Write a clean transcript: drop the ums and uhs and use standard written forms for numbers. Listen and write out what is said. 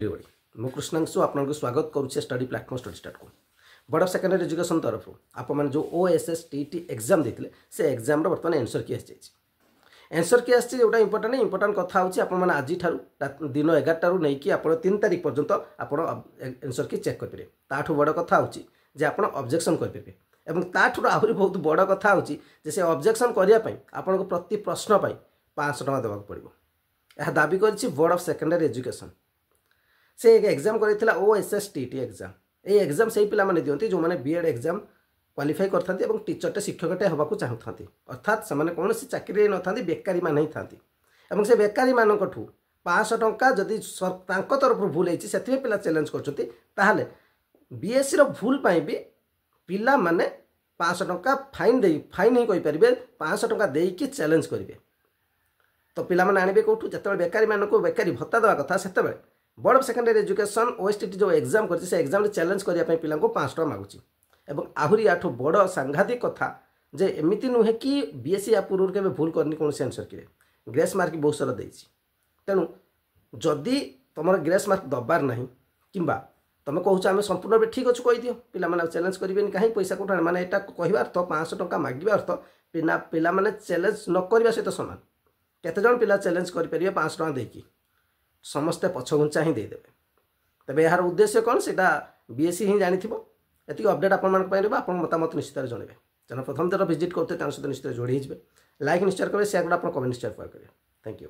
मु कृष्णांशु आपको स्वागत करुचे स्टडी प्लाटफॉर्म स्टडी स्टार्ट को बोर्ड ऑफ सेकेंडरी एजुकेशन तरफ आप जो OSSTT एग्जाम देते से एग्जाम बर्तमान एनसर की आंसर की आसी जोटा इंपोर्टाट कथा होची आपन आज दिन 11 नहीं कि आप 3 तारीख पर्यंत आप आंसर की चेक करेंगे ताठू बड़ कथा होची जे आप ऑब्जेक्शन करेंगे और ताठू आहरी बहुत बड़ कथा होची जे से ऑब्जेक्शन करने आपन प्रति प्रश्न 500 टका देवा पड़ो यह दाबी कर बोर्ड ऑफ सेकेंडरी एजुकेशन से एक एग्जाम करथिला OSSTT एग्जाम ये एग्जाम से पिला माने दियंती जो माने बीएड एग्जाम क्वालिफाई करथांती एवं टीचरटे शिक्षकटे हबाकू चाहथांती अर्थात से कौन चाकरी न थांती बेकारी मान ही थांती एवं से बेकारी मानकठू 500 टंका जदि तरफ भूल होती से पिला चैलेंज कर BSc भूल भी पिला माने 500 टंका फाइन ही कहि परिबे 500 टंका देकी चैलेंज करेंगे तो पिला माने आनिबे कोठू जते बेकारी मानक बेकारी भत्ता देवा कथा सेते board of secondary education OSTT जो एग्जाम कर एग्जाम चैलेंज करने पिला 500 टका मागुची एवं आहरी आठू बड़ सांघातिक कथा जे एमती नुहे कि BSc या पूर्व के भूल करनी कौन आंसर की ग्रेस मार्क बहुत सारा देती तेणु जदि तुम ग्रेस मार्क दबार ना कि तुम कह आम संपूर्ण ठीक अच्छे कहीदिव पे चैलेंज करेंगे कहीं पैसा कौट माने यहाँ कह अर्थ 500 टका मागे अर्थ पिला माने चैलेंज न करने सहित सामान केतजन पिला चैलेंज करेंगे 500 टका देकी समस्ते पछघुंचा ही देदेवे तेज यार उद्देश्य कौन से BSc ही जानी ये अपडेट आप मतामत निश्चित जनइबे चैनल प्रथम थर विजिट करते सहित निश्चित जोड़ी लाइक निश्चय करेंगे शेयर करेंगे कमेंट निश्चय करेंगे थैंक यू।